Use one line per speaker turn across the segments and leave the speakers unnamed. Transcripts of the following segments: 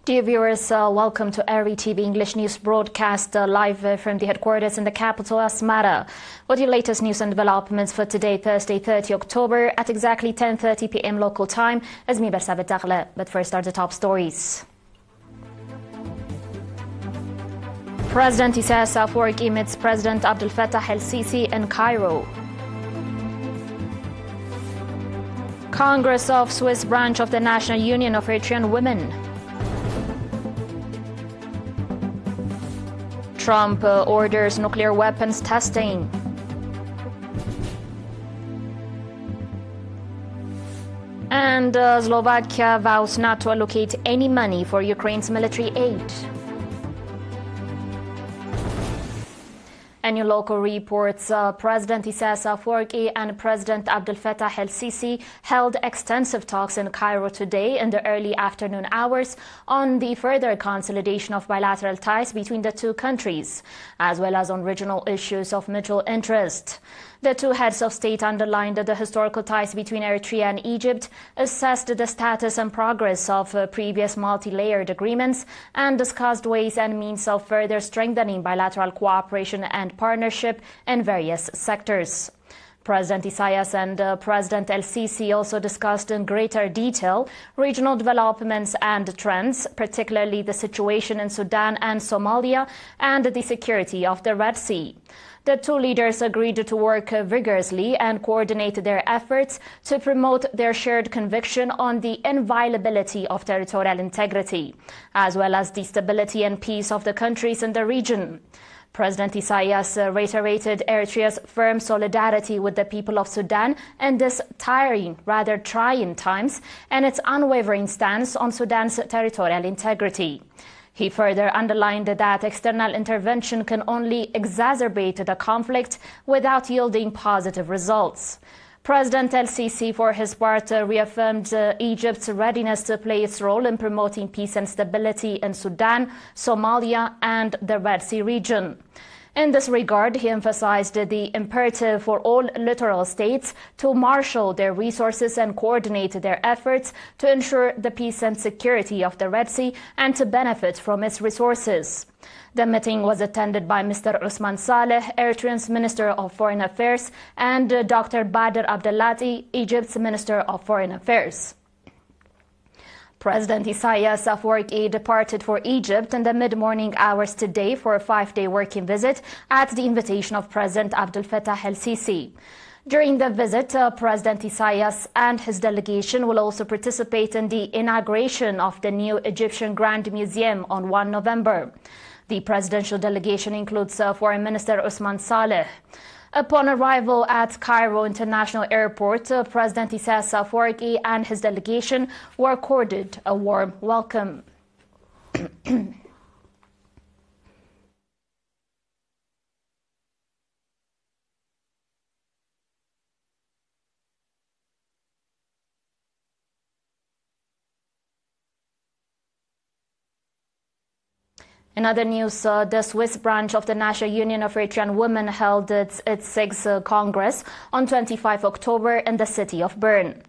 Dear viewers, welcome to ERi-TV English News broadcast live from the headquarters in the capital, Asmara. With your latest news and developments for today, Thursday, 30 October, at exactly 10:30 p.m. local time. But first are the top stories. President Isaias Afwerki meets President Abdel Fattah el-Sisi in Cairo. Congress of Swiss branch of the National Union of Eritrean Women. Trump orders nuclear weapons testing. And Slovakia vows not to allocate any money for Ukraine's military aid. And your local reports, President Isaias Afwerki and President Abdel Fattah el-Sisi held extensive talks in Cairo today in the early afternoon hours on the further consolidation of bilateral ties between the two countries, as well as on regional issues of mutual interest. The two heads of state underlined the historical ties between Eritrea and Egypt, assessed the status and progress of previous multi-layered agreements, and discussed ways and means of further strengthening bilateral cooperation and partnership in various sectors. President Isaias and President el-Sisi also discussed in greater detail regional developments and trends, particularly the situation in Sudan and Somalia and the security of the Red Sea. The two leaders agreed to work vigorously and coordinate their efforts to promote their shared conviction on the inviolability of territorial integrity, as well as the stability and peace of the countries in the region. President Isaias reiterated Eritrea's firm solidarity with the people of Sudan in this trying times and its unwavering stance on Sudan's territorial integrity. He further underlined that external intervention can only exacerbate the conflict without yielding positive results. President el-Sisi, for his part, reaffirmed Egypt's readiness to play its role in promoting peace and stability in Sudan, Somalia, and the Red Sea region. In this regard, he emphasized the imperative for all littoral states to marshal their resources and coordinate their efforts to ensure the peace and security of the Red Sea and to benefit from its resources. The meeting was attended by Mr. Usman Saleh, Eritrean's Minister of Foreign Affairs, and Dr. Badr Abdelati, Egypt's Minister of Foreign Affairs. President Isaias Afwerki departed for Egypt in the mid-morning hours today for a 5-day working visit at the invitation of President Abdel Fattah el-Sisi. During the visit, President Isaias and his delegation will also participate in the inauguration of the new Egyptian Grand Museum on 1 November. The presidential delegation includes Foreign Minister Usman Saleh. Upon arrival at Cairo International Airport, President Isaias Afwerki and his delegation were accorded a warm welcome. In other news, the Swiss branch of the National Union of Eritrean Women held its 6th Congress on 25 October in the city of Bern.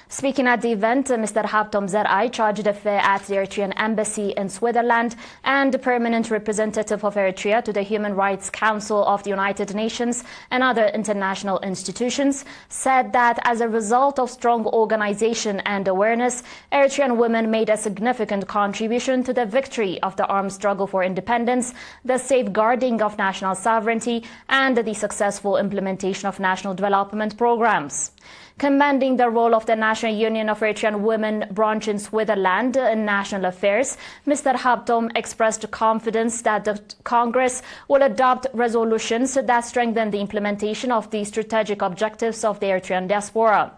Speaking at the event, Mr. Habtom Zerai, charge d'affaires at the Eritrean Embassy in Switzerland and permanent representative of Eritrea to the Human Rights Council of the United Nations and other international institutions, said that as a result of strong organization and awareness, Eritrean women made a significant contribution to the victory of the armed struggle for independence, the safeguarding of national sovereignty, and the successful implementation of national development programs. Commending the role of the National Union of Eritrean Women branch in Switzerland in national affairs, Mr. Habtom expressed confidence that the Congress will adopt resolutions that strengthen the implementation of the strategic objectives of the Eritrean diaspora.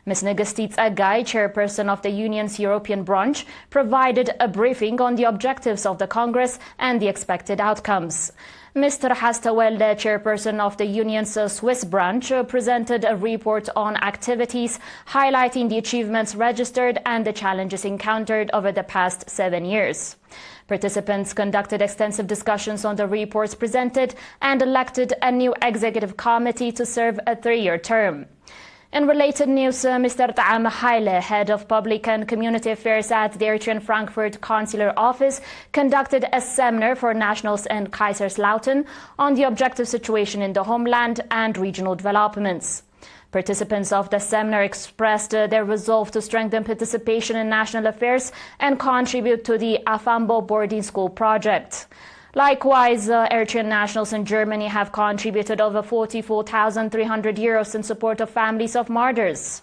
Ms. Nigustit Agai, chairperson of the Union's European branch, provided a briefing on the objectives of the Congress and the expected outcomes. Mr. Hastawelde, chairperson of the Union's Swiss branch, presented a report on activities highlighting the achievements registered and the challenges encountered over the past 7 years. Participants conducted extensive discussions on the reports presented and elected a new executive committee to serve a 3-year term. In related news, Mr. Ta'am Haile, head of Public and Community Affairs at the Eritrean Frankfurt Consular Office, conducted a seminar for nationals in Kaiserslautern on the objective situation in the homeland and regional developments. Participants of the seminar expressed their resolve to strengthen participation in national affairs and contribute to the Afambo boarding school project. Likewise, Eritrean nationals in Germany have contributed over 44,300 euros in support of families of martyrs.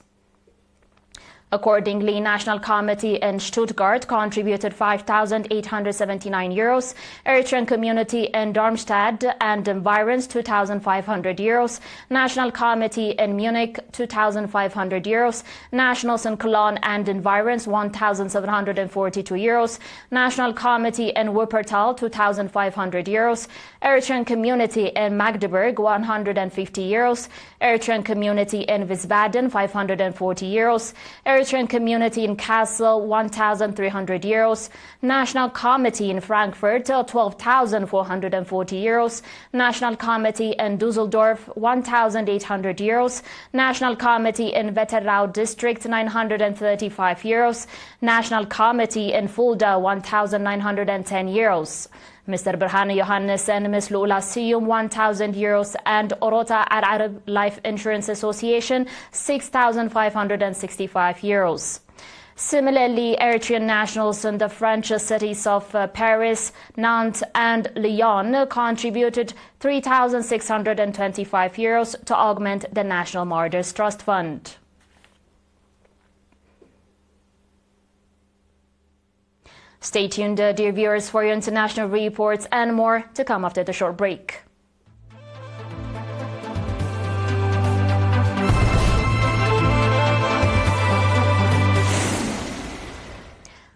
Accordingly, National Committee in Stuttgart contributed 5,879 euros, Eritrean Community in Darmstadt and environs 2,500 euros, National Committee in Munich 2,500 euros, Nationals in Cologne and environs 1,742 euros, National Committee in Wuppertal 2,500 euros, Eritrean Community in Magdeburg 150 euros, Eritrean Community in Wiesbaden 540 euros, Eritrean Community in Kassel 1,300 euros, National Committee in Frankfurt 12,440 euros, National Committee in Düsseldorf 1,800 euros, National Committee in Wetterau District 935 euros, National Committee in Fulda 1,910 euros. Mr. Berhane Johannes and Ms. Lula Siyum 1,000 euros and Orota Al Arab Life Insurance Association 6,565 euros. Similarly, Eritrean nationals in the French cities of Paris, Nantes and Lyon contributed 3,625 euros to augment the National Martyrs Trust Fund. Stay tuned, dear viewers, for your international reports and more to come after the short break.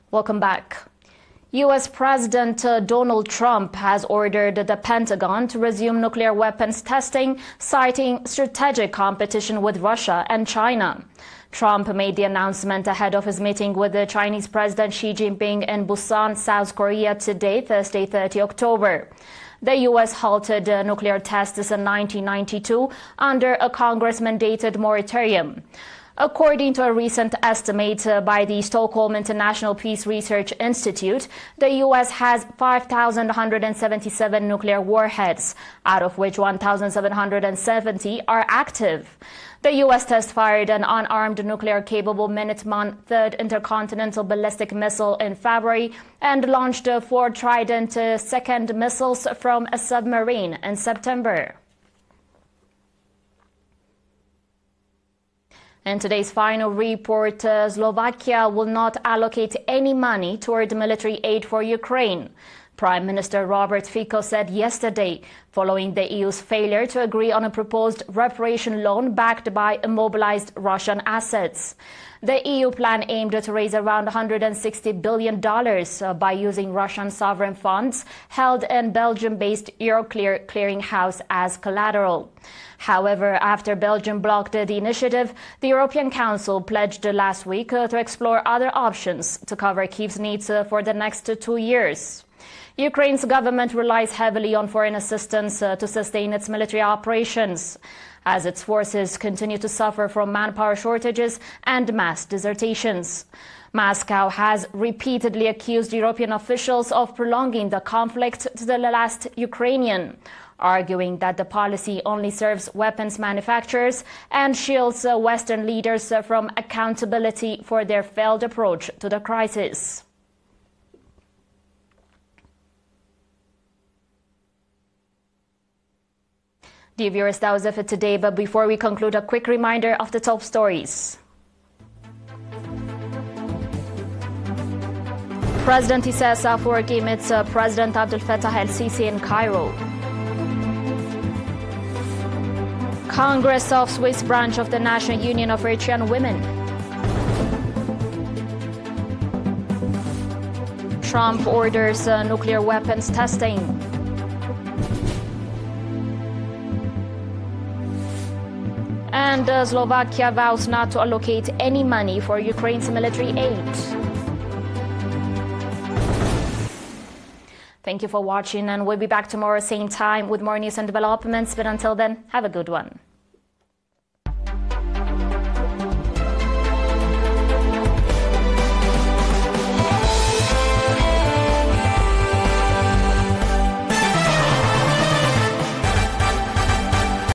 Welcome back. U.S. President Donald Trump has ordered the Pentagon to resume nuclear weapons testing, citing strategic competition with Russia and China. Trump made the announcement ahead of his meeting with the Chinese President Xi Jinping in Busan, South Korea today, Thursday, 30 October. The U.S. halted nuclear tests in 1992 under a Congress-mandated moratorium. According to a recent estimate by the Stockholm International Peace Research Institute, the U.S. has 5,177 nuclear warheads, out of which 1,770 are active. The U.S. test-fired an unarmed nuclear-capable Minuteman III intercontinental ballistic missile in February and launched 4 Trident II missiles from a submarine in September. In today's final report, Slovakia will not allocate any money toward military aid for Ukraine. Prime Minister Robert Fico said yesterday, following the EU's failure to agree on a proposed reparation loan backed by immobilized Russian assets. The EU plan aimed to raise around $160 billion by using Russian sovereign funds held in Belgium-based Euroclear clearinghouse as collateral. However, after Belgium blocked the initiative, the European Council pledged last week to explore other options to cover Kyiv's needs for the next 2 years. Ukraine's government relies heavily on foreign assistance to sustain its military operations, as its forces continue to suffer from manpower shortages and mass desertions. Moscow has repeatedly accused European officials of prolonging the conflict to the last Ukrainian, arguing that the policy only serves weapons manufacturers and shields Western leaders from accountability for their failed approach to the crisis. Dear viewers, that was it for today, but before we conclude, a quick reminder of the top stories. President Isaias Afwerki meets President Abdel Fattah el-Sisi in Cairo. Congress of Swiss branch of the National Union of Eritrean Women. Trump orders nuclear weapons testing. And Slovakia vows not to allocate any money for Ukraine's military aid. Thank you for watching, and we'll be back tomorrow same time with more news and developments. But until then, have a good one.